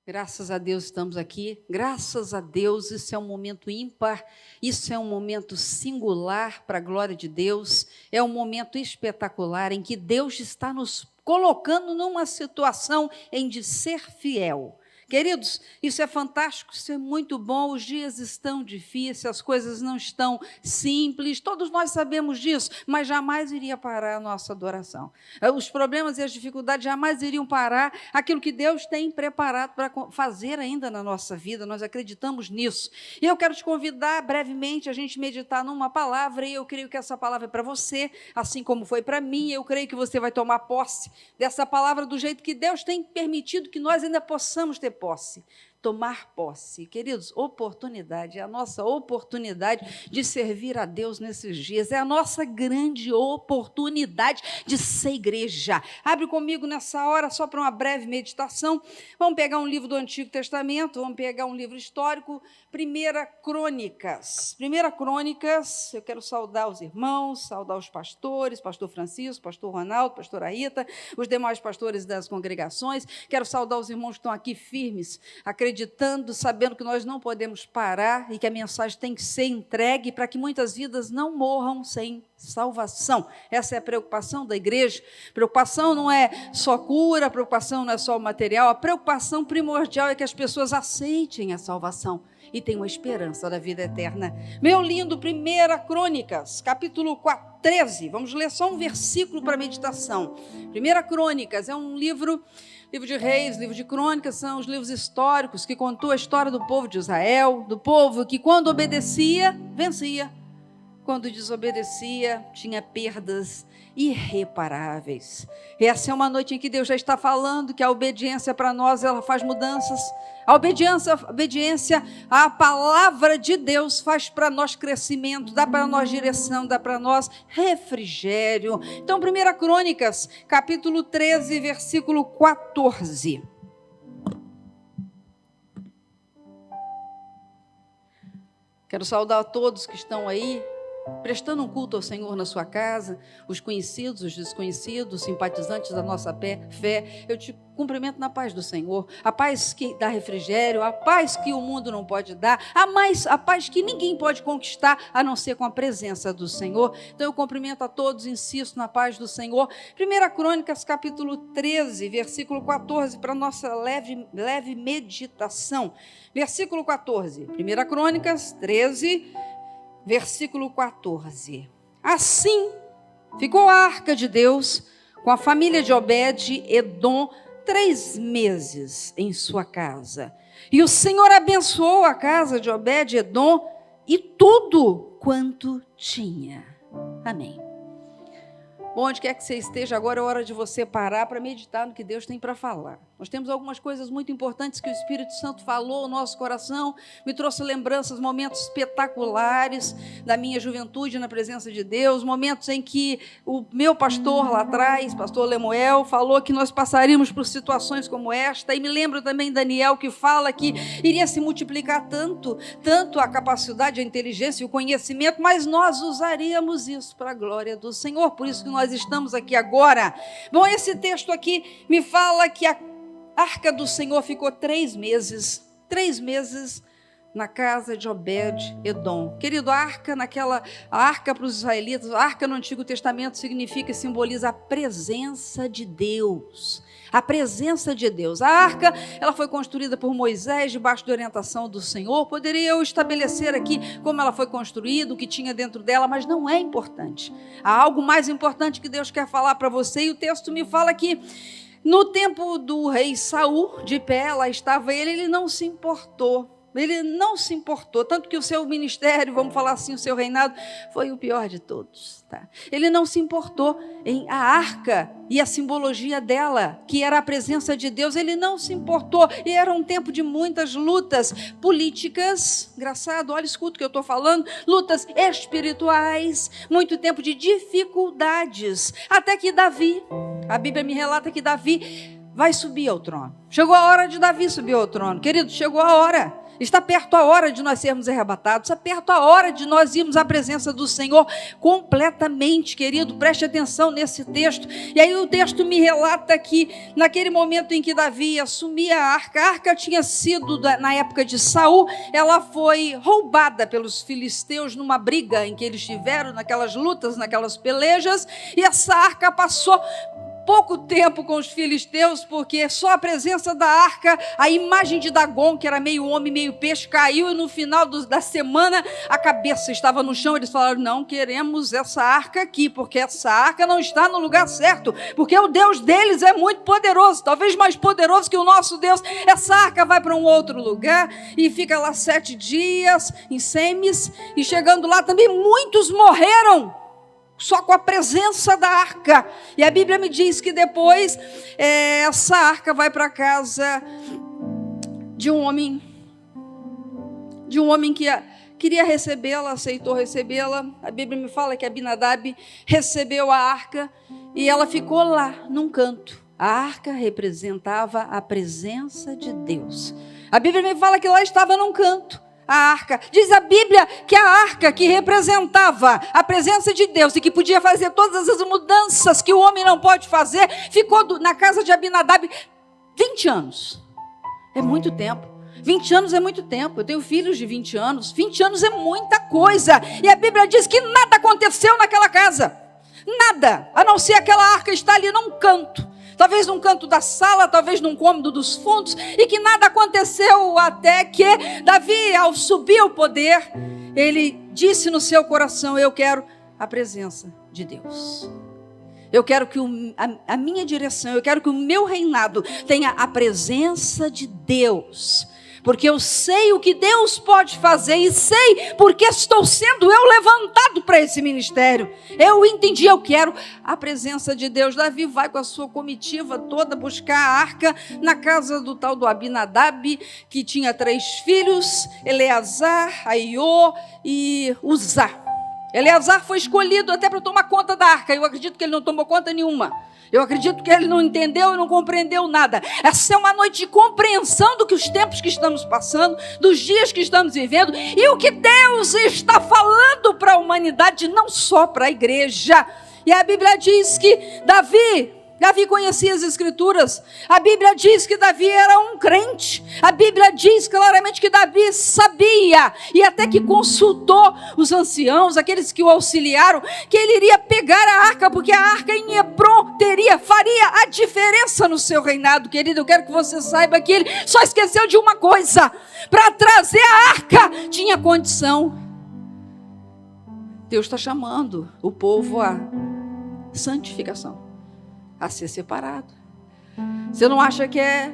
Graças a Deus estamos aqui, graças a Deus, isso é um momento ímpar, isso é um momento singular para a glória de Deus, é um momento espetacular em que Deus está nos colocando numa situação em de ser fiel. Queridos, isso é fantástico, isso é muito bom, os dias estão difíceis, as coisas não estão simples, todos nós sabemos disso, mas jamais iria parar a nossa adoração. Os problemas e as dificuldades jamais iriam parar aquilo que Deus tem preparado para fazer ainda na nossa vida, nós acreditamos nisso. E eu quero te convidar brevemente a gente meditar numa palavra, e eu creio que essa palavra é para você, assim como foi para mim, eu creio que você vai tomar posse dessa palavra do jeito que Deus tem permitido que nós ainda possamos ter posse, tomar posse. Queridos, oportunidade, é a nossa oportunidade de servir a Deus nesses dias, é a nossa grande oportunidade de ser igreja. Abre comigo nessa hora, só para uma breve meditação, vamos pegar um livro do Antigo Testamento, vamos pegar um livro histórico, 1 Crônicas. 1 Crônicas, eu quero saudar os irmãos, saudar os pastores, pastor Francisco, pastor Ronaldo, pastora Rita, os demais pastores das congregações, quero saudar os irmãos que estão aqui firmes, acreditando, sabendo que nós não podemos parar e que a mensagem tem que ser entregue para que muitas vidas não morram sem salvação. Essa é a preocupação da igreja. Preocupação não é só cura, preocupação não é só o material, a preocupação primordial é que as pessoas aceitem a salvação e tenham a esperança da vida eterna. Meu lindo, 1 Crônicas, capítulo 13, vamos ler só um versículo para meditação. 1 Crônicas é um livro de reis, livro de crônicas, são os livros históricos que contou a história do povo de Israel, do povo que quando obedecia, vencia. Quando desobedecia, tinha perdas irreparáveis. Essa é uma noite em que Deus já está falando que a obediência para nós, ela faz mudanças. A obediência à palavra de Deus faz para nós crescimento, dá para nós direção, dá para nós refrigério. Então, 1 Crônicas, capítulo 13, versículo 14. Quero saudar a todos que estão aí, prestando um culto ao Senhor na sua casa, os conhecidos, os desconhecidos, simpatizantes da nossa fé, eu te cumprimento na paz do Senhor, a paz que dá refrigério, a paz que o mundo não pode dar, a paz que ninguém pode conquistar, a não ser com a presença do Senhor. Então eu cumprimento a todos, insisto na paz do Senhor. 1 Crônicas, capítulo 13, versículo 14, para nossa leve meditação. Versículo 14, 1 Crônicas 13, versículo 14. Assim ficou a arca de Deus com a família de Obed-Edom 3 meses em sua casa. E o Senhor abençoou a casa de Obed-Edom e tudo quanto tinha. Amém. Bom, onde quer que você esteja, agora é hora de você parar para meditar no que Deus tem para falar. Nós temos algumas coisas muito importantes que o Espírito Santo falou no nosso coração, me trouxe lembranças, momentos espetaculares da minha juventude na presença de Deus, momentos em que o meu pastor lá atrás, pastor Lemuel, falou que nós passaríamos por situações como esta, e me lembro também Daniel, que fala que iria se multiplicar tanto a capacidade, a inteligência e o conhecimento, mas nós usaríamos isso para a glória do Senhor, por isso que nós estamos aqui agora. Bom, esse texto aqui me fala que a arca do Senhor ficou 3 meses na casa de Obed-Edom. Querido, a arca para os israelitas, a arca no Antigo Testamento significa e simboliza a presença de Deus. A presença de Deus. A arca, ela foi construída por Moisés, debaixo da orientação do Senhor. Poderia eu estabelecer aqui como ela foi construída, o que tinha dentro dela, mas não é importante. Há algo mais importante que Deus quer falar para você, e o texto me fala que no tempo do rei Saul, de pé, lá estava ele não se importou. Ele não se importou, tanto que o seu ministério, vamos falar assim, o seu reinado, foi o pior de todos. Tá? Ele não se importou em a arca e a simbologia dela, que era a presença de Deus, ele não se importou. E era um tempo de muitas lutas políticas, engraçado, olha, escuta o que eu estou falando, lutas espirituais, muito tempo de dificuldades, até que Davi, a Bíblia me relata que Davi vai subir ao trono. Chegou a hora de Davi subir ao trono. Querido, chegou a hora. Está perto a hora de nós sermos arrebatados. Está perto a hora de nós irmos à presença do Senhor completamente, querido. Preste atenção nesse texto. E aí o texto me relata que naquele momento em que Davi assumia a arca tinha sido, na época de Saul, ela foi roubada pelos filisteus numa briga em que eles tiveram, naquelas lutas, naquelas pelejas. E essa arca passou pouco tempo com os filisteus, porque só a presença da arca, a imagem de Dagon, que era meio homem, meio peixe, caiu, e no final da semana a cabeça estava no chão. Eles falaram: não queremos essa arca aqui, porque essa arca não está no lugar certo, porque o Deus deles é muito poderoso, talvez mais poderoso que o nosso Deus. Essa arca vai para um outro lugar e fica lá 7 dias em Semes, e chegando lá também muitos morreram só com a presença da arca. E a Bíblia me diz que depois essa arca vai para a casa de um homem que queria recebê-la, aceitou recebê-la. A Bíblia me fala que Abinadab recebeu a arca e ela ficou lá num canto. A arca representava a presença de Deus. A Bíblia me fala que lá estava num canto a arca. Diz a Bíblia que a arca, que representava a presença de Deus e que podia fazer todas as mudanças que o homem não pode fazer, ficou na casa de Abinadab 20 anos. É muito tempo. 20 anos é muito tempo. Eu tenho filhos de 20 anos. 20 anos é muita coisa. E a Bíblia diz que nada aconteceu naquela casa. Nada, a não ser aquela arca estar ali num canto. Talvez num canto da sala, talvez num cômodo dos fundos, e que nada aconteceu até que Davi, ao subir ao poder, ele disse no seu coração: eu quero a presença de Deus. Eu quero que a minha direção, eu quero que o meu reinado tenha a presença de Deus. Porque eu sei o que Deus pode fazer e sei porque estou sendo eu levantado para esse ministério. Eu entendi, eu quero a presença de Deus. Davi vai com a sua comitiva toda buscar a arca na casa do tal do Abinadab, que tinha 3 filhos, Eleazar, Aiô e Uzá. Eleazar foi escolhido até para tomar conta da arca. Eu acredito que ele não tomou conta nenhuma. Eu acredito que ele não entendeu e não compreendeu nada. Essa é uma noite de compreensão do que os tempos que estamos passando, dos dias que estamos vivendo e o que Deus está falando para a humanidade, não só para a igreja. E a Bíblia diz que Davi conhecia as Escrituras. A Bíblia diz que Davi era um crente. A Bíblia diz claramente que Davi sabia, e até que consultou os anciãos, aqueles que o auxiliaram, que ele iria pegar a arca, porque a arca em Hebron faria a diferença no seu reinado. Querido, eu quero que você saiba que ele só esqueceu de uma coisa: para trazer a arca tinha condição. Deus está chamando o povo à santificação, a ser separado. Você não acha que é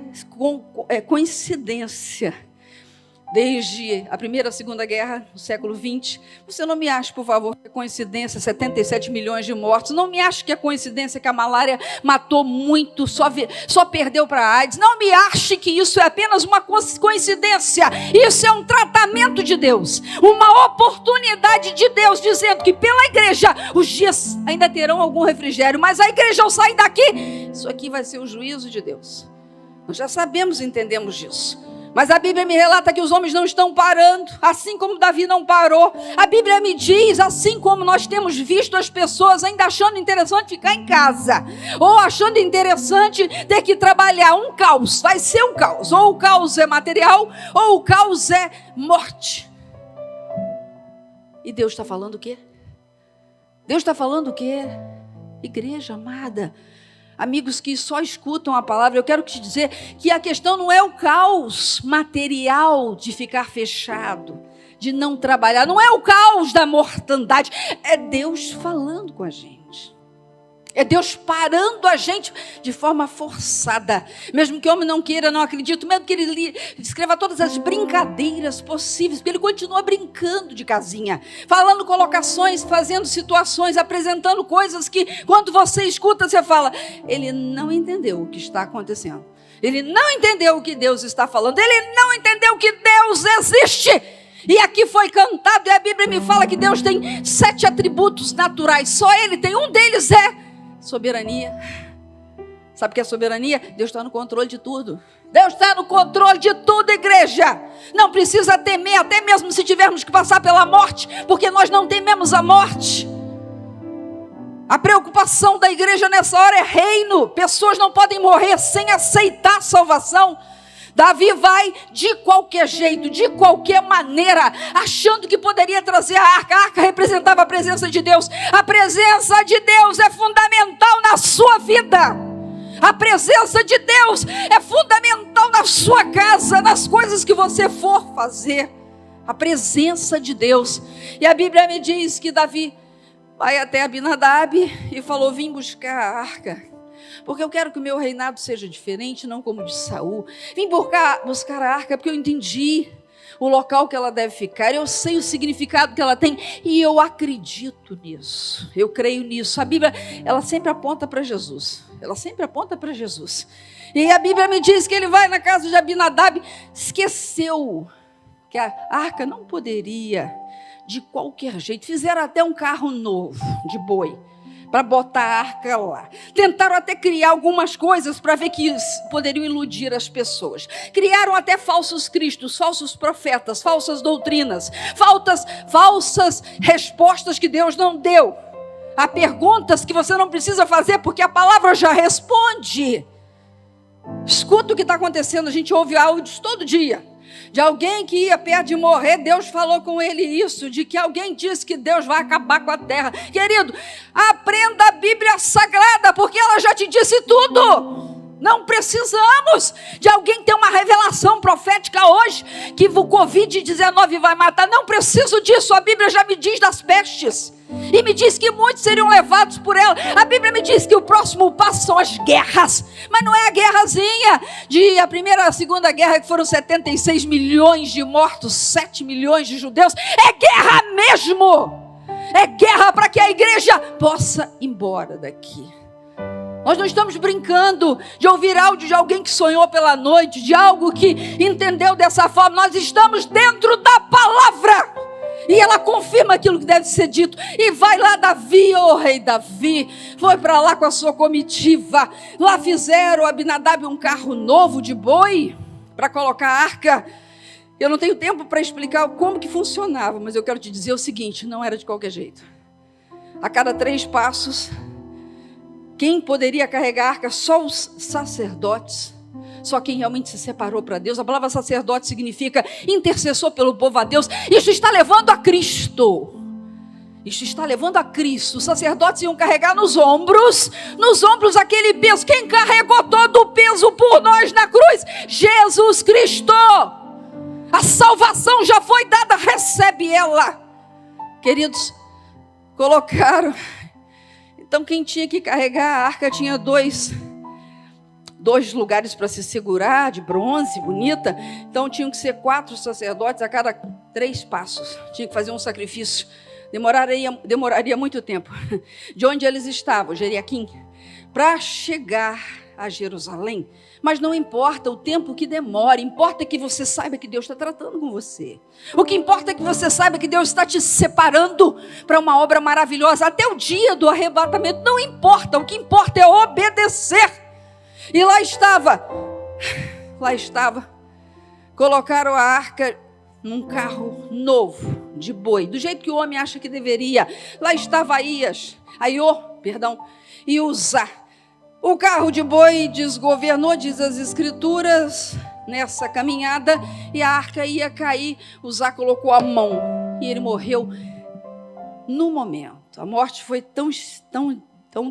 coincidência? Desde a Primeira e a Segunda Guerra, no século XX, você não me acha, por favor, que é coincidência 77 milhões de mortos. Não me acha que é coincidência que a malária matou muito, só perdeu para a AIDS. Não me ache que isso é apenas uma coincidência. Isso é um tratamento de Deus, uma oportunidade de Deus, dizendo que pela igreja os dias ainda terão algum refrigério, mas a igreja, ao sair daqui, isso aqui vai ser o juízo de Deus. Nós já sabemos e entendemos disso. Mas a Bíblia me relata que os homens não estão parando, assim como Davi não parou. A Bíblia me diz, assim como nós temos visto as pessoas ainda achando interessante ficar em casa, ou achando interessante ter que trabalhar, um caos, vai ser um caos. Ou o caos é material, ou o caos é morte. E Deus está falando o quê? Deus está falando o quê? Igreja amada, amigos que só escutam a palavra, eu quero te dizer que a questão não é o caos material de ficar fechado, de não trabalhar, não é o caos da mortandade, é Deus falando com a gente. É Deus parando a gente de forma forçada. Mesmo que o homem não queira, não acredito, mesmo que ele escreva todas as brincadeiras possíveis, porque ele continua brincando de casinha, falando colocações, fazendo situações, apresentando coisas que quando você escuta, você fala, ele não entendeu o que está acontecendo. Ele não entendeu o que Deus está falando. Ele não entendeu que Deus existe. E aqui foi cantado, e a Bíblia me fala que Deus tem 7 atributos naturais. Só Ele tem, um deles é soberania. Sabe o que é soberania? Deus está no controle de tudo. Deus está no controle de tudo, igreja. Não precisa temer, até mesmo se tivermos que passar pela morte, porque nós não tememos a morte. A preocupação da igreja nessa hora é reino. Pessoas não podem morrer sem aceitar a salvação. Davi vai de qualquer jeito, de qualquer maneira, achando que poderia trazer a arca. A arca representava a presença de Deus. A presença de Deus é fundamental na sua vida. A presença de Deus é fundamental na sua casa, nas coisas que você for fazer. A presença de Deus. E a Bíblia me diz que Davi vai até Abinadab e falou: vim buscar a arca, porque eu quero que o meu reinado seja diferente, não como de Saul. Vim buscar a arca porque eu entendi o local que ela deve ficar, eu sei o significado que ela tem, e eu acredito nisso, eu creio nisso. A Bíblia, ela sempre aponta para Jesus, ela sempre aponta para Jesus. E a Bíblia me diz que ele vai na casa de Abinadab, esqueceu que a arca não poderia de qualquer jeito. Fizeram até um carro novo de boi para botar a arca lá. Tentaram até criar algumas coisas para ver que poderiam iludir as pessoas. Criaram até falsos cristos, falsos profetas, falsas doutrinas, falsas respostas que Deus não deu. Há perguntas que você não precisa fazer porque a palavra já responde. Escuta o que está acontecendo. A gente ouve áudios todo dia de alguém que ia perto de morrer. Deus falou com ele isso, de que alguém disse que Deus vai acabar com a terra. Querido, aprenda a Bíblia Sagrada, porque ela já te disse tudo. Não precisamos de alguém ter uma revelação profética hoje, que o Covid-19 vai matar. Não preciso disso, a Bíblia já me diz das pestes. E me diz que muitos seriam levados por ela. A Bíblia me diz que o próximo passo são as guerras. Mas não é a guerrazinha de a primeira e a segunda guerra, que foram 76 milhões de mortos, 7 milhões de judeus. É guerra mesmo. É guerra para que a igreja possa ir embora daqui. Nós não estamos brincando de ouvir áudio de alguém que sonhou pela noite, de algo que entendeu dessa forma. Nós estamos dentro da palavra. E ela confirma aquilo que deve ser dito. E vai lá Davi, rei Davi, foi para lá com a sua comitiva. Lá fizeram Abinadab um carro novo de boi para colocar a arca. Eu não tenho tempo para explicar como que funcionava, mas eu quero te dizer o seguinte: não era de qualquer jeito. A cada 3 passos, quem poderia carregar a arca? Só os sacerdotes. Só quem realmente se separou para Deus. A palavra sacerdote significa intercessor pelo povo a Deus. Isso está levando a Cristo. Isso está levando a Cristo. Os sacerdotes iam carregar nos ombros aquele peso. Quem carregou todo o peso por nós na cruz? Jesus Cristo. A salvação já foi dada, recebe ela. Queridos, colocaram. Então quem tinha que carregar a arca tinha dois lugares para se segurar, de bronze, bonita. Então tinham que ser 4 sacerdotes a cada 3 passos. Tinha que fazer um sacrifício. Demoraria muito tempo. De onde eles estavam, Jeriaquim, para chegar a Jerusalém. Mas não importa o tempo que demora, importa que você saiba que Deus está tratando com você. O que importa é que você saiba que Deus está te separando para uma obra maravilhosa. Até o dia do arrebatamento, não importa. O que importa é obedecer. E lá estava, colocaram a arca num carro novo, de boi, do jeito que o homem acha que deveria. Lá estava e Uzá. O carro de boi desgovernou, diz as Escrituras, nessa caminhada, e a arca ia cair. Uzá colocou a mão e ele morreu no momento. A morte foi tão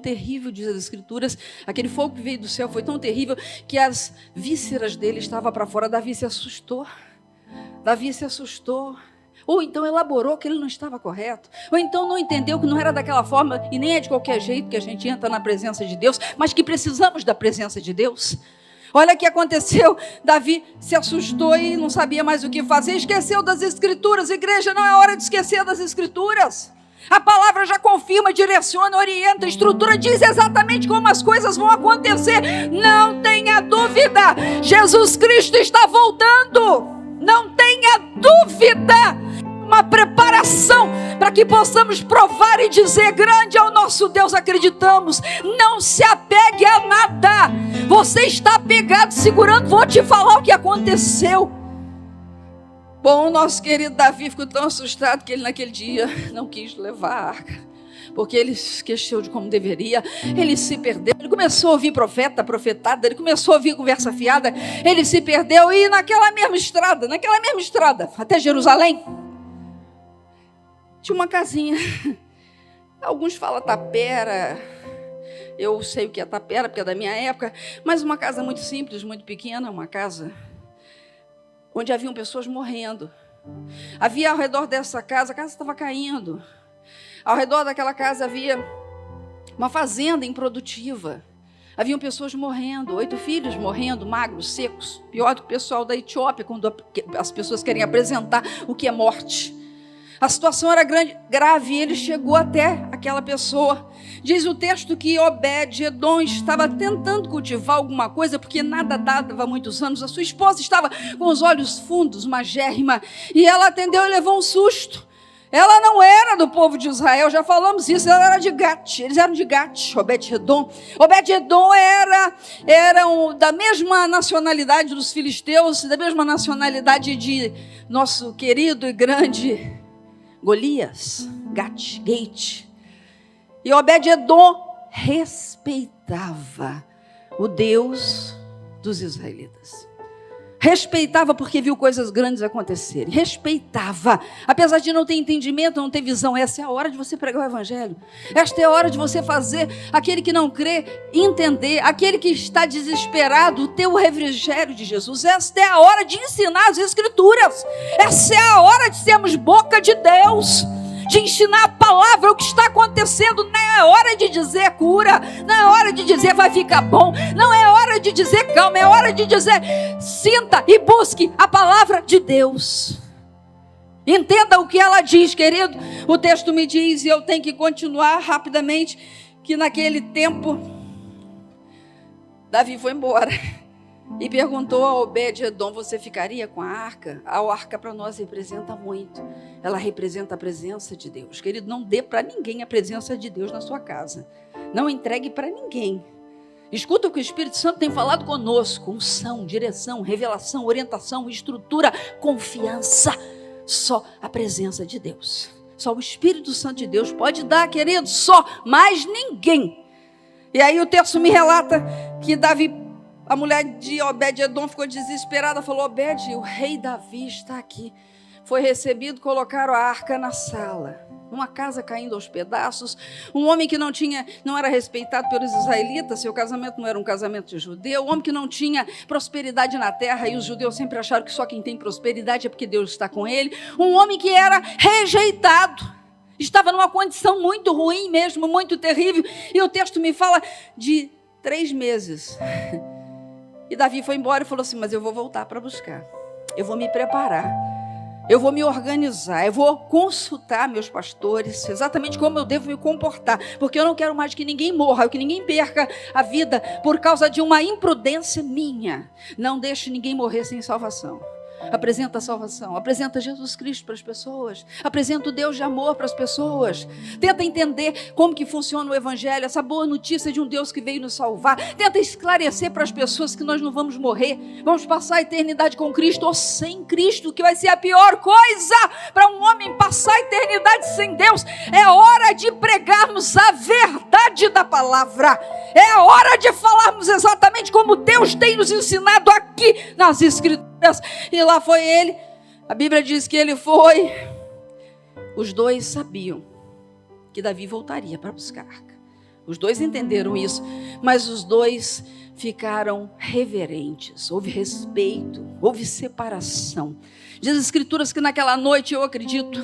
terrível, diz as Escrituras, aquele fogo que veio do céu foi tão terrível que as vísceras dele estavam para fora. Davi se assustou. Ou então elaborou que ele não estava correto, ou então não entendeu que não era daquela forma, e nem é de qualquer jeito que a gente entra na presença de Deus, mas que precisamos da presença de Deus. Olha o que aconteceu. Davi se assustou e não sabia mais o que fazer, esqueceu das Escrituras. Igreja, não é hora de esquecer das Escrituras. A palavra já confirma, direciona, orienta, a estrutura diz exatamente como as coisas vão acontecer. Não tenha dúvida, Jesus Cristo está voltando. Não tenha dúvida. uma preparação para que possamos provar e dizer: grande é o nosso Deus, acreditamos. Não se apegue a nada. Você está apegado, segurando. Vou te falar o que aconteceu. Bom, o nosso querido Davi ficou tão assustado que ele naquele dia não quis levar a arca, porque ele esqueceu de como deveria. Ele se perdeu, ele começou a ouvir profetada, ele começou a ouvir conversa fiada, ele se perdeu. E naquela mesma estrada, até Jerusalém, tinha uma casinha. Alguns falam tapera, eu sei o que é tapera, porque é da minha época, mas uma casa muito simples, muito pequena, uma casa onde haviam pessoas morrendo. Havia ao redor dessa casa, a casa estava caindo. Ao redor daquela casa havia uma fazenda improdutiva. Haviam pessoas morrendo, 8 filhos morrendo, magros, secos. Pior do que o pessoal da Etiópia, quando as pessoas querem apresentar o que é morte. A situação era grave e ele chegou até aquela pessoa. Diz o texto que Obed-Edom estava tentando cultivar alguma coisa, porque nada dava há muitos anos. A sua esposa estava com os olhos fundos, magérrima, e ela atendeu e levou um susto. Ela não era do povo de Israel, já falamos isso, ela era de Gat, eles eram de Gat, Obed-Edom. Obed-Edom eram da mesma nacionalidade dos filisteus, da mesma nacionalidade de nosso querido e grande Golias, Gate. E Obed-Edom respeitava o Deus dos israelitas. Respeitava porque viu coisas grandes acontecerem. Respeitava. Apesar de não ter entendimento, não ter visão. Essa é a hora de você pregar o evangelho. Esta é a hora de você fazer aquele que não crê entender. Aquele que está desesperado ter o refrigério de Jesus. Esta é a hora de ensinar as escrituras. Essa é a hora de sermos boca de Deus. De ensinar a palavra, o que está acontecendo. Não é hora de dizer cura, não é hora de dizer vai ficar bom, não é hora de dizer calma, é hora de dizer sinta e busque a palavra de Deus. Entenda o que ela diz, querido. O texto me diz, e eu tenho que continuar rapidamente, que naquele tempo Davi foi embora e perguntou a Obed-Edom: você ficaria com a arca? A arca para nós representa muito. Ela representa a presença de Deus. Querido, não dê para ninguém a presença de Deus na sua casa. Não entregue para ninguém. Escuta o que o Espírito Santo tem falado conosco. Unção, direção, revelação, orientação, estrutura, confiança. Só a presença de Deus. Só o Espírito Santo de Deus pode dar, querido. Só, mais ninguém. E aí o texto me relata que Davi, a mulher de Obed-Edom, ficou desesperada. Falou: Obed, o rei Davi está aqui. Foi recebido, colocaram a arca na sala. Uma casa caindo aos pedaços. Um homem que não era respeitado pelos israelitas. Seu casamento não era um casamento de judeu. Um homem que não tinha prosperidade na terra. E os judeus sempre acharam que só quem tem prosperidade é porque Deus está com ele. Um homem que era rejeitado. Estava numa condição muito ruim mesmo, muito terrível. E o texto me fala de 3 meses. E Davi foi embora e falou assim: mas eu vou voltar para buscar. Eu vou me preparar. Eu vou me organizar, eu vou consultar meus pastores, exatamente como eu devo me comportar, porque eu não quero mais que ninguém morra, que ninguém perca a vida por causa de uma imprudência minha. Não deixe ninguém morrer sem salvação. Apresenta a salvação, apresenta Jesus Cristo para as pessoas, apresenta o Deus de amor para as pessoas. Tenta entender como que funciona o evangelho, essa boa notícia de um Deus que veio nos salvar. Tenta esclarecer para as pessoas que nós não vamos morrer, vamos passar a eternidade com Cristo ou sem Cristo, que vai ser a pior coisa para um homem, passar a eternidade sem Deus. É hora de pregarmos a verdade da palavra. É hora de falarmos exatamente como Deus tem nos ensinado aqui nas Escrituras. E lá foi ele. A Bíblia diz que ele foi. Os dois sabiam que Davi voltaria para buscar a arca. Os dois entenderam isso, mas os dois ficaram reverentes. Houve respeito, houve separação. Diz as Escrituras que naquela noite, eu acredito,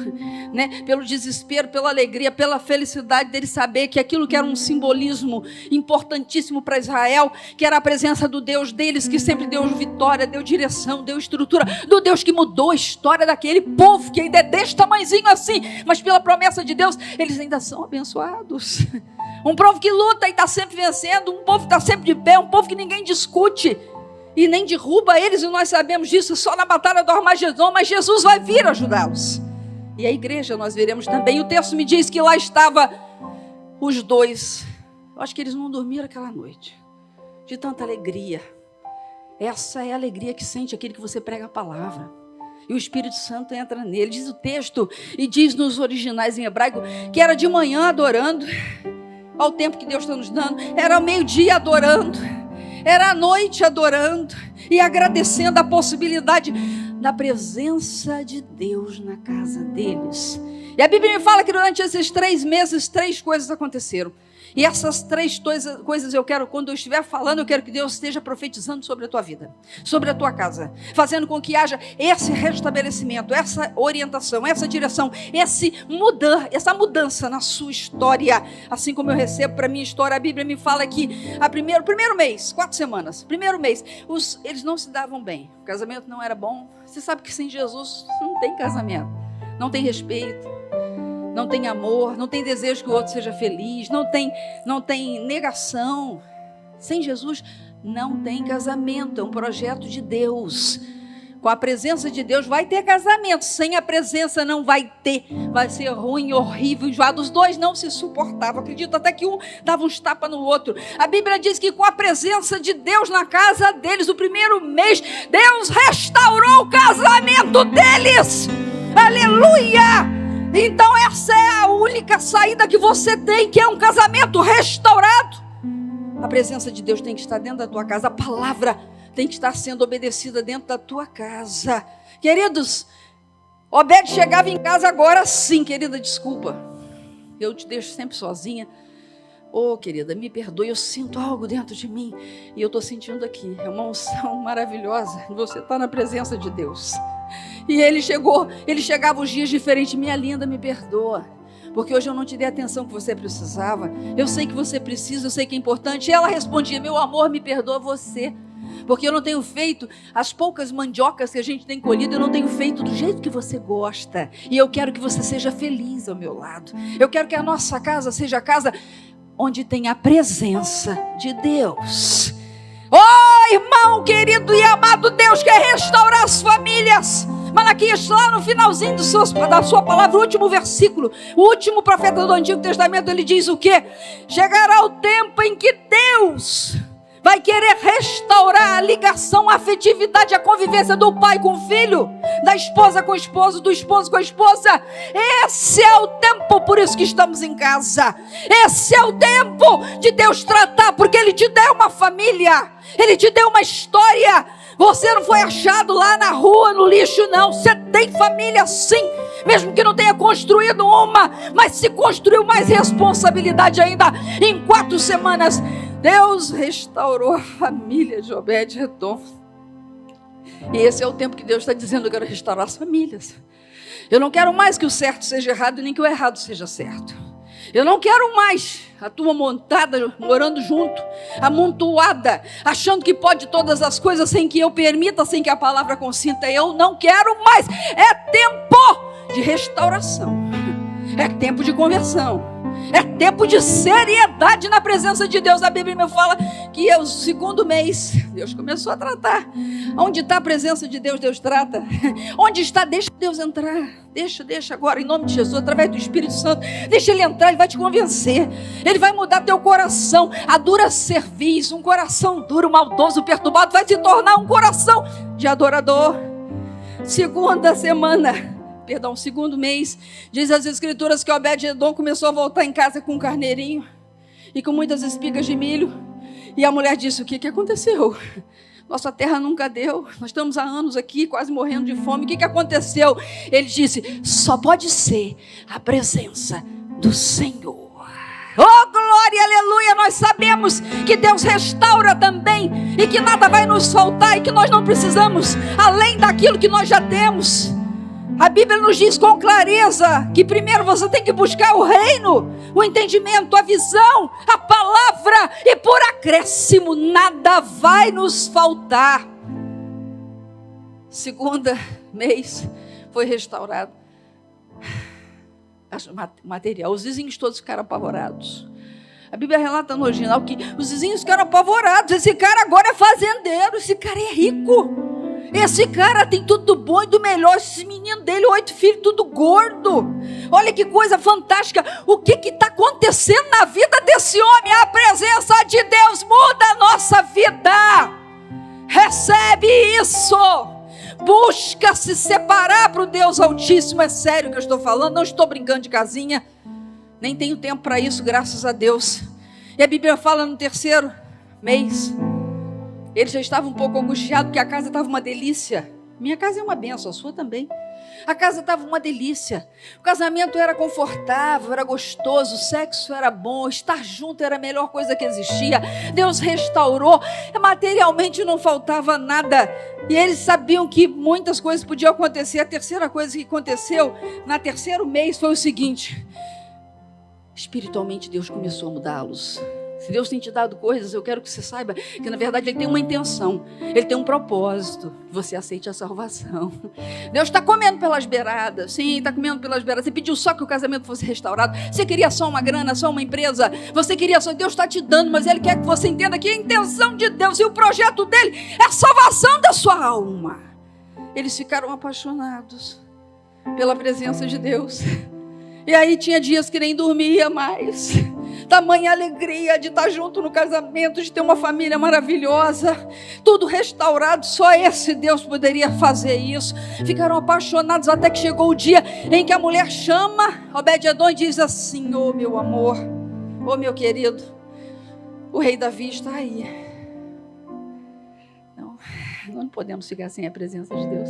pelo desespero, pela alegria, pela felicidade dele saber que aquilo que era um simbolismo importantíssimo para Israel, que era a presença do Deus deles, que sempre deu vitória, deu direção, deu estrutura, do Deus que mudou a história daquele povo, que ainda é desse tamanhozinho assim, mas pela promessa de Deus, eles ainda são abençoados. Um povo que luta e está sempre vencendo, um povo que está sempre de pé, um povo que ninguém discute e nem derruba eles, e nós sabemos disso só na batalha do Armagedon, mas Jesus vai vir ajudá-los. E a igreja nós veremos também. O texto me diz que lá estava os dois. Eu acho que eles não dormiram aquela noite, de tanta alegria. Essa é a alegria que sente aquele que você prega a palavra. E o Espírito Santo entra nele. Diz o texto, e diz nos originais em hebraico, que era de manhã adorando, ao tempo que Deus está nos dando. Era ao meio-dia adorando. Era à noite adorando. E agradecendo a possibilidade da presença de Deus na casa deles. E a Bíblia me fala que durante esses 3 meses, 3 coisas aconteceram. E essas 3 coisas eu quero, quando eu estiver falando, eu quero que Deus esteja profetizando sobre a tua vida, sobre a tua casa, fazendo com que haja esse restabelecimento, essa orientação, essa direção, essa mudança na sua história, assim como eu recebo para a minha história. A Bíblia me fala que o primeiro mês, 4 semanas, primeiro mês, eles não se davam bem, o casamento não era bom. Você sabe que sem Jesus não tem casamento, não tem respeito, não tem amor, não tem desejo que o outro seja feliz, não tem negação. Sem Jesus não tem casamento, é um projeto de Deus. Com a presença de Deus vai ter casamento, sem a presença não vai ter, vai ser ruim, horrível, enjoado. Os dois não se suportavam, acredito até que um dava uns tapas no outro. A Bíblia diz que com a presença de Deus na casa deles, o primeiro mês, Deus restaurou o casamento deles. Aleluia! Então essa é a única saída que você tem, que é um casamento restaurado. A presença de Deus tem que estar dentro da tua casa, a palavra tem que estar sendo obedecida dentro da tua casa. Queridos, Obed chegava em casa agora sim, querida, desculpa, eu te deixo sempre sozinha. Querida, me perdoe, eu sinto algo dentro de mim, e eu estou sentindo aqui, é uma unção maravilhosa, você está na presença de Deus. E ele chegava os dias diferentes. Minha linda, me perdoa, porque hoje eu não te dei a atenção que você precisava. Eu sei que você precisa, eu sei que é importante. E ela respondia, meu amor, me perdoa você, porque eu não tenho feito as poucas mandiocas que a gente tem colhido, eu não tenho feito do jeito que você gosta. E eu quero que você seja feliz ao meu lado. Eu quero que a nossa casa seja a casa onde tem a presença de Deus. Irmão querido e amado, Deus quer restaurar as famílias. Malaquias, lá no finalzinho da sua palavra, o último versículo, o último profeta do Antigo Testamento, ele diz o quê? Chegará o tempo em que Deus vai querer restaurar a ligação, a afetividade, a convivência do pai com o filho, da esposa com o esposo, do esposo com a esposa. Esse é o tempo, por isso que estamos em casa. Esse é o tempo de Deus tratar, porque Ele te deu uma família, Ele te deu uma história. Você não foi achado lá na rua, no lixo, não. Você tem família sim, mesmo que não tenha construído uma, mas se construiu mais responsabilidade ainda. Em 4 semanas, Deus restaurou a família de Obed-Edom. E esse é o tempo que Deus está dizendo, eu quero restaurar as famílias. Eu não quero mais que o certo seja errado, nem que o errado seja certo. Eu não quero mais a tua montada morando junto, amontoada, achando que pode todas as coisas sem que eu permita, sem que a palavra consinta. Eu não quero mais. É tempo de restauração. É tempo de conversão. É tempo de seriedade na presença de Deus. A Bíblia me fala que é o 2º mês, Deus começou a tratar. Onde está a presença de Deus, Deus trata. Onde está, deixa Deus entrar. Deixa agora, em nome de Jesus, através do Espírito Santo. Deixa Ele entrar, Ele vai te convencer. Ele vai mudar teu coração. A dura cerviz, um coração duro, maldoso, perturbado, vai se tornar um coração de adorador. 2º mês, diz as Escrituras que Obed-Edom começou a voltar em casa com um carneirinho e com muitas espigas de milho. E a mulher disse, o que aconteceu? Nossa terra nunca deu, nós estamos há anos aqui, quase morrendo de fome, o que aconteceu? Ele disse, só pode ser a presença do Senhor. Oh glória, aleluia, nós sabemos que Deus restaura também e que nada vai nos faltar e que nós não precisamos além daquilo que nós já temos. A Bíblia nos diz com clareza que primeiro você tem que buscar o reino, o entendimento, a visão, a palavra, e por acréscimo nada vai nos faltar. 2º mês foi restaurado o material. Os vizinhos todos ficaram apavorados. A Bíblia relata no original que os vizinhos ficaram apavorados. Esse cara agora é fazendeiro, esse cara é rico. Esse cara tem tudo do bom e do melhor. Esse menino dele, 8 filhos, tudo gordo. Olha que coisa fantástica. O que está acontecendo na vida desse homem? A presença de Deus muda a nossa vida. Recebe isso. Busca se separar para o Deus Altíssimo. É sério que eu estou falando. Não estou brincando de casinha. Nem tenho tempo para isso, graças a Deus. E a Bíblia fala no 3º mês. Ele já estava um pouco angustiado, porque a casa estava uma delícia. Minha casa é uma bênção, a sua também. A casa estava uma delícia. O casamento era confortável, era gostoso, o sexo era bom, estar junto era a melhor coisa que existia. Deus restaurou, materialmente não faltava nada. E eles sabiam que muitas coisas podiam acontecer. A terceira coisa que aconteceu no 3º mês foi o seguinte: espiritualmente Deus começou a mudá-los. Se Deus tem te dado coisas, eu quero que você saiba que na verdade Ele tem uma intenção, Ele tem um propósito, que você aceite a salvação. Deus está comendo pelas beiradas, sim, está comendo pelas beiradas. Você pediu só que o casamento fosse restaurado, você queria só uma grana, só uma empresa, você queria só, Deus está te dando, mas Ele quer que você entenda que a intenção de Deus e o projeto dEle é a salvação da sua alma. Eles ficaram apaixonados pela presença de Deus, e aí tinha dias que nem dormia mais. Tamanha alegria de estar junto no casamento, de ter uma família maravilhosa, tudo restaurado. Só esse Deus poderia fazer isso. Ficaram apaixonados até que chegou o dia em que a mulher chama Obed-Edom e diz assim: ô meu amor, ô meu querido, o rei Davi está aí. Nós não podemos ficar sem a presença de Deus.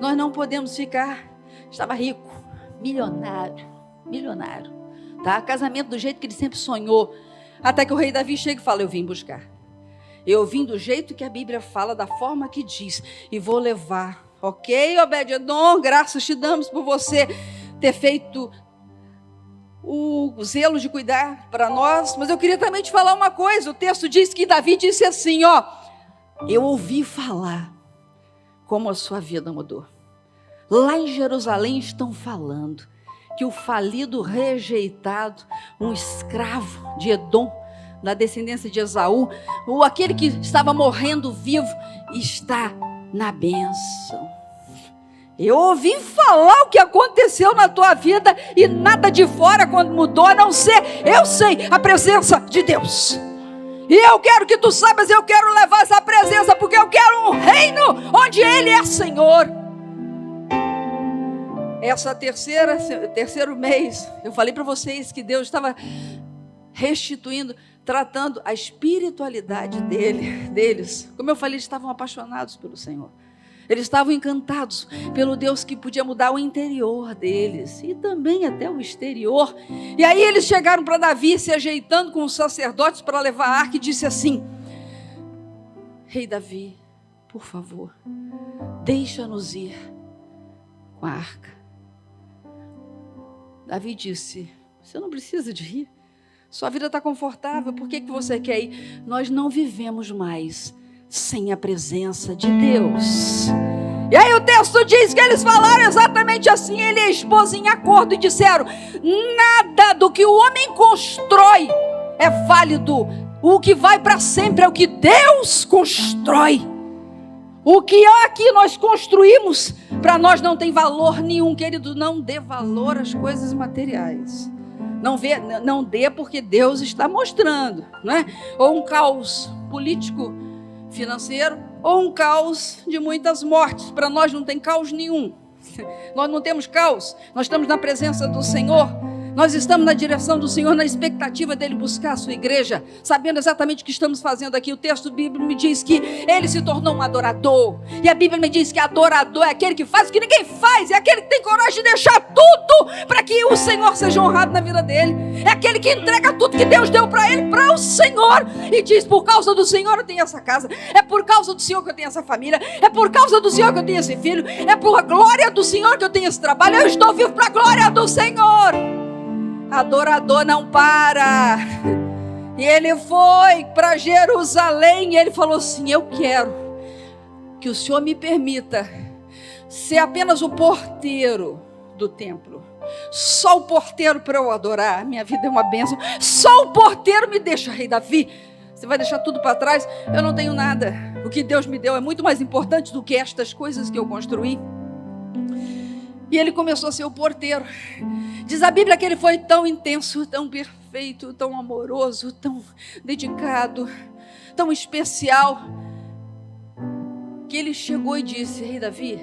Nós não podemos ficar. Estava rico, milionário, tá? Casamento do jeito que ele sempre sonhou. Até que o rei Davi chega e fala: eu vim buscar. Eu vim do jeito que a Bíblia fala, da forma que diz, e vou levar. Ok, Obed-Edom, graças te damos por você ter feito o zelo de cuidar para nós. Mas eu queria também te falar uma coisa. O texto diz que Davi disse assim, ó: eu ouvi falar como a sua vida mudou. Lá em Jerusalém estão falando que o falido, rejeitado, um escravo de Edom, da descendência de Esaú, ou aquele que estava morrendo vivo, está na bênção. Eu ouvi falar o que aconteceu na tua vida e nada de fora quando mudou, a não ser, eu sei, a presença de Deus. E eu quero que tu saibas, eu quero levar essa presença, porque eu quero um reino onde Ele é Senhor. Essa terceiro mês, eu falei para vocês que Deus estava restituindo, tratando a espiritualidade deles. Como eu falei, eles estavam apaixonados pelo Senhor. Eles estavam encantados pelo Deus que podia mudar o interior deles e também até o exterior. E aí eles chegaram para Davi, se ajeitando com os sacerdotes para levar a arca, e disse assim: Rei Davi, por favor, deixa-nos ir com a arca. Davi disse: você não precisa de ir, sua vida está confortável, por que você quer ir? Nós não vivemos mais sem a presença de Deus. E aí o texto diz que eles falaram exatamente assim, ele e a esposa em acordo, e disseram: nada do que o homem constrói é válido, o que vai para sempre é o que Deus constrói. O que aqui nós construímos, para nós não tem valor nenhum, querido. Não dê valor às coisas materiais. Não dê, porque Deus está mostrando, não é? Ou um caos político, financeiro, ou um caos de muitas mortes. Para nós não tem caos nenhum. Nós não temos caos. Nós estamos na presença do Senhor. Nós estamos na direção do Senhor, na expectativa dele buscar a sua igreja, sabendo exatamente o que estamos fazendo aqui. O texto bíblico me diz que ele se tornou um adorador. E a Bíblia me diz que adorador é aquele que faz o que ninguém faz. É aquele que tem coragem de deixar tudo para que o Senhor seja honrado na vida dele. É aquele que entrega tudo que Deus deu para ele, para o Senhor. E diz: por causa do Senhor eu tenho essa casa. É por causa do Senhor que eu tenho essa família. É por causa do Senhor que eu tenho esse filho. É por glória do Senhor que eu tenho esse trabalho. Eu estou vivo para a glória do Senhor. Adorador não para. E ele foi para Jerusalém e ele falou assim: eu quero que o Senhor me permita ser apenas o porteiro do templo. Só o porteiro para eu adorar. Minha vida é uma bênção. Só o porteiro me deixa, rei Davi. Você vai deixar tudo para trás? Eu não tenho nada. O que Deus me deu é muito mais importante do que estas coisas que eu construí. E ele começou a ser o porteiro. Diz a Bíblia que ele foi tão intenso, tão perfeito, tão amoroso, tão dedicado, tão especial, que ele chegou e disse: Rei Davi,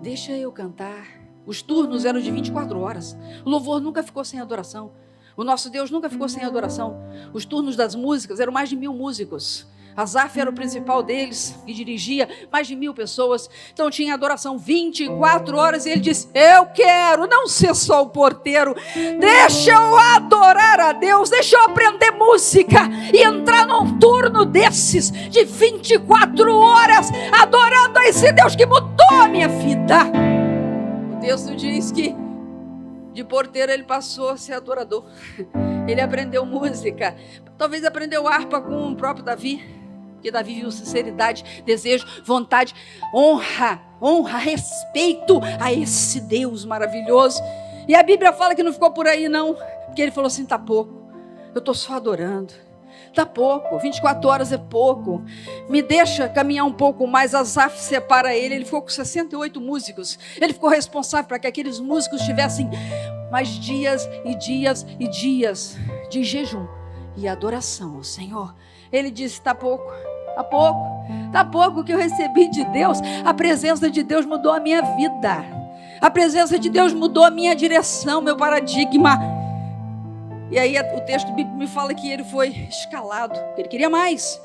deixa eu cantar. Os turnos eram de 24 horas. O louvor nunca ficou sem adoração. O nosso Deus nunca ficou sem adoração. Os turnos das músicas eram mais de 1000 músicos. Asaf era o principal deles, que dirigia mais de 1000 pessoas. Então tinha adoração 24 horas. E ele disse: eu quero não ser só o porteiro, deixa eu adorar a Deus, deixa eu aprender música e entrar num turno desses de 24 horas adorando a esse Deus que mudou a minha vida. O texto diz que de porteiro ele passou a ser adorador. Ele aprendeu música, talvez aprendeu harpa com o próprio Davi, porque Davi viu sinceridade, desejo, vontade, honra, respeito a esse Deus maravilhoso. E a Bíblia fala que não ficou por aí não, porque ele falou assim: tá pouco, eu estou só adorando, tá pouco, 24 horas é pouco, me deixa caminhar um pouco mais. Asaf separa ele ficou com 68 músicos, ele ficou responsável para que aqueles músicos tivessem mais dias e dias e dias de jejum e adoração ao Senhor. Ele disse: tá pouco, tá pouco que eu recebi de Deus. A presença de Deus mudou a minha vida, a presença de Deus mudou a minha direção, meu paradigma. E aí o texto bíblico me fala que ele foi escalado, ele queria mais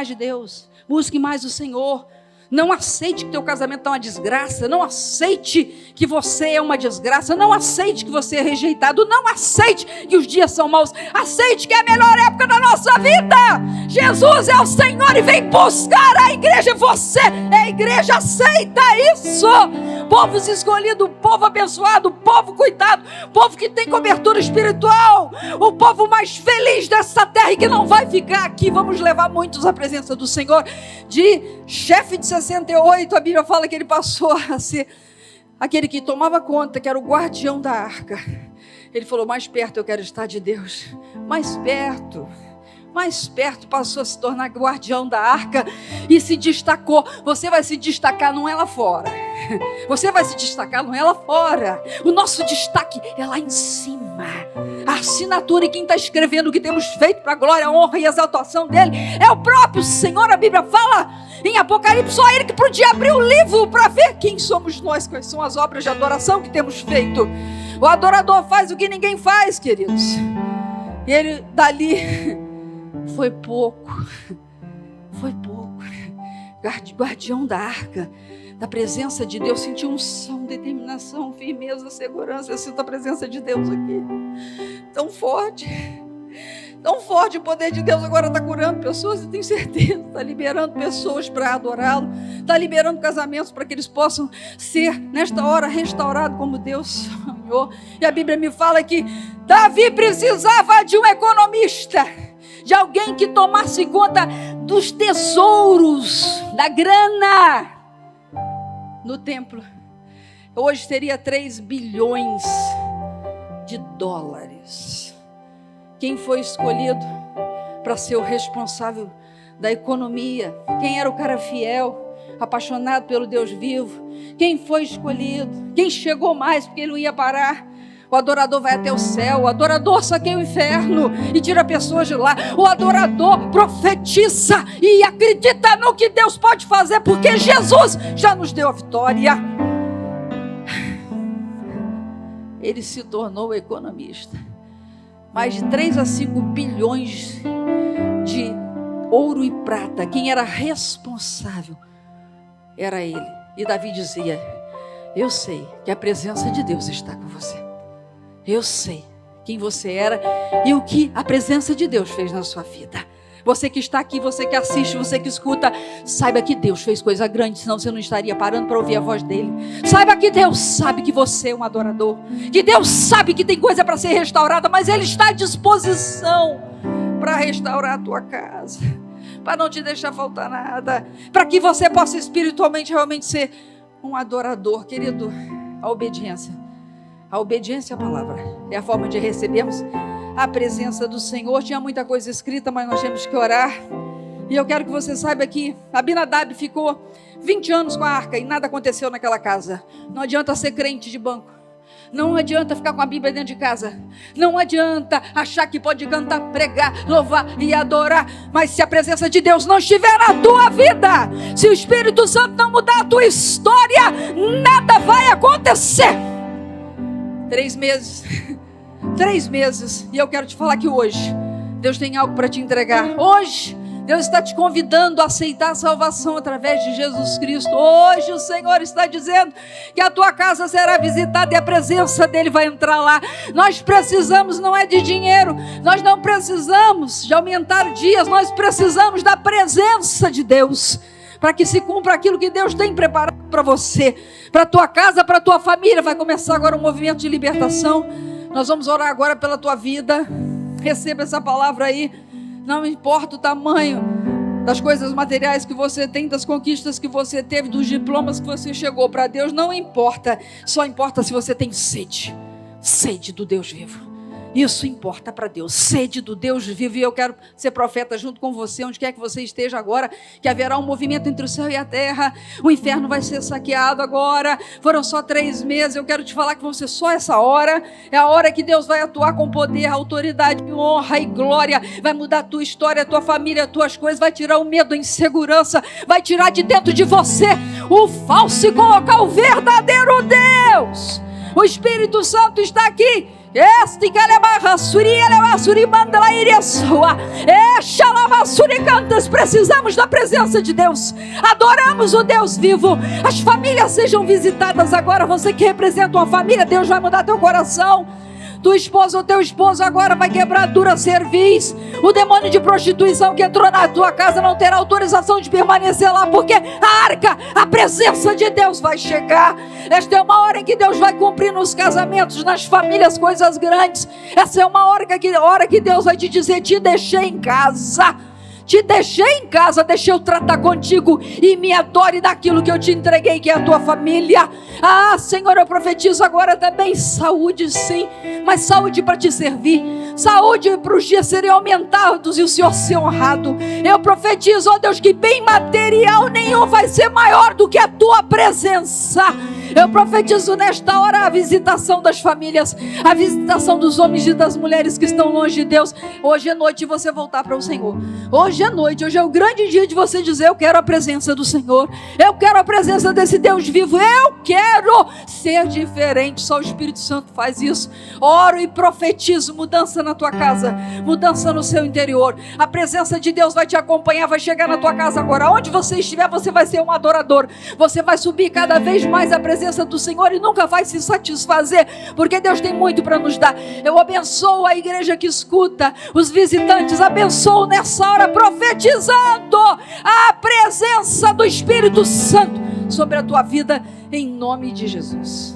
de Deus, busque mais o Senhor. Não aceite que teu casamento está uma desgraça, não aceite que você é uma desgraça, não aceite que você é rejeitado, não aceite que os dias são maus, aceite que é a melhor época da nossa vida. Jesus é o Senhor e vem buscar a igreja. Você é a igreja, aceita isso. Povo escolhido, povo abençoado, povo cuidado, povo que tem cobertura espiritual, o povo mais feliz dessa terra e que não vai ficar aqui. Vamos levar muitos à presença do Senhor. De chefe de 68, a Bíblia fala que ele passou a ser aquele que tomava conta, que era o guardião da arca. Ele falou: mais perto eu quero estar de Deus, mais perto, passou a se tornar guardião da arca e se destacou. Você vai se destacar, não é lá fora. Você vai se destacar, não é lá fora. O nosso destaque é lá em cima. A assinatura, e quem está escrevendo o que temos feito para a glória, a honra e a exaltação dele é o próprio Senhor. A Bíblia fala em Apocalipse, só ele que podia abrir o livro para ver quem somos nós, quais são as obras de adoração que temos feito. O adorador faz o que ninguém faz, queridos. E ele dali foi pouco, guardião da arca, da presença de Deus. Sentiu unção, determinação, firmeza, segurança. Eu sinto a presença de Deus aqui, tão forte, o poder de Deus agora está curando pessoas, e tenho certeza, está liberando pessoas para adorá-lo, está liberando casamentos para que eles possam ser, nesta hora, restaurados como Deus sonhou. E a Bíblia me fala que Davi precisava de um economista, de alguém que tomasse conta dos tesouros, da grana no templo. Hoje seria 3 bilhões de dólares. Quem foi escolhido para ser o responsável da economia? Quem era o cara fiel, apaixonado pelo Deus vivo? Quem foi escolhido? Quem chegou mais, porque ele não ia parar? O adorador vai até o céu, o adorador saqueia o inferno e tira pessoas de lá. O adorador profetiza e acredita no que Deus pode fazer, porque Jesus já nos deu a vitória. Ele se tornou economista. Mais de 3 a 5 bilhões de ouro e prata. Quem era responsável era ele. E Davi dizia: eu sei que a presença de Deus está com você. Eu sei quem você era e o que a presença de Deus fez na sua vida. Você que está aqui, você que assiste, você que escuta, saiba que Deus fez coisa grande, senão você não estaria parando para ouvir a voz dele. Saiba que Deus sabe que você é um adorador, que Deus sabe que tem coisa para ser restaurada, mas Ele está à disposição para restaurar a tua casa, para não te deixar faltar nada, para que você possa espiritualmente realmente ser um adorador. Querido, a obediência à palavra é a forma de recebermos a presença do Senhor. Tinha muita coisa escrita, mas nós temos que orar E eu quero que você saiba que Abinadab ficou 20 anos com a arca e nada aconteceu naquela casa. Não adianta ser crente de banco. Não adianta ficar com a Bíblia dentro de casa. Não adianta achar que pode cantar, pregar, louvar e adorar. Mas se a presença de Deus não estiver na tua vida, se o Espírito Santo não mudar a tua história, nada vai acontecer. 3 meses. 3 meses. E eu quero te falar que hoje Deus tem algo para te entregar. Hoje Deus está te convidando a aceitar a salvação através de Jesus Cristo. Hoje o Senhor está dizendo que a tua casa será visitada e a presença dEle vai entrar lá. Nós precisamos, não é de dinheiro, nós não precisamos de aumentar dias, nós precisamos da presença de Deus, para que se cumpra aquilo que Deus tem preparado para você, para a tua casa, para a tua família. Vai começar agora um movimento de libertação. Nós vamos orar agora pela tua vida. Receba essa palavra aí. Não importa o tamanho das coisas materiais que você tem, das conquistas que você teve, dos diplomas que você chegou, para Deus não importa. Só importa se você tem sede do Deus vivo. Isso importa para Deus, sede do Deus vivo. E eu quero ser profeta junto com você, onde quer que você esteja agora, que haverá um movimento entre o céu e a terra. O inferno vai ser saqueado agora. Foram só 3 meses. Eu quero te falar que vão ser só essa hora. É a hora que Deus vai atuar com poder, autoridade, honra e glória. Vai mudar a tua história, a tua família, as tuas coisas. Vai tirar o medo, a insegurança. Vai tirar de dentro de você o falso e colocar o verdadeiro Deus. O Espírito Santo está aqui. Precisamos da presença de Deus. Adoramos o Deus vivo. As famílias sejam visitadas agora. Você que representa uma família, Deus vai mudar teu coração. Tua esposa ou teu esposo agora vai quebrar a dura cerviz. O demônio de prostituição que entrou na tua casa não terá autorização de permanecer lá, porque a arca, a presença de Deus vai chegar. Esta é uma hora em que Deus vai cumprir nos casamentos, nas famílias, coisas grandes. Essa é uma hora que Deus vai te dizer: te deixei em casa. Te deixei em casa, deixei eu tratar contigo e me adore daquilo que eu te entreguei, que é a tua família. Ah, Senhor, eu profetizo agora também saúde, sim, mas saúde para te servir, saúde para os dias serem aumentados e o Senhor ser honrado. Eu profetizo, ó Deus, que bem material nenhum vai ser maior do que a tua presença. Eu profetizo nesta hora a visitação das famílias, a visitação dos homens e das mulheres que estão longe de Deus. Hoje é noite de você voltar para o Senhor. Hoje é noite, hoje é o grande dia de você dizer: eu quero a presença do Senhor, eu quero a presença desse Deus vivo, eu quero ser diferente. Só o Espírito Santo faz isso. Oro e profetizo mudança na tua casa, mudança no seu interior. A presença de Deus vai te acompanhar, vai chegar na tua casa agora. Onde você estiver, você vai ser um adorador. Você vai subir cada vez mais a presença do Senhor e nunca vai se satisfazer, porque Deus tem muito para nos dar. Eu abençoo a igreja que escuta, os visitantes, abençoo nessa hora, profetizando a presença do Espírito Santo sobre a tua vida, em nome de Jesus.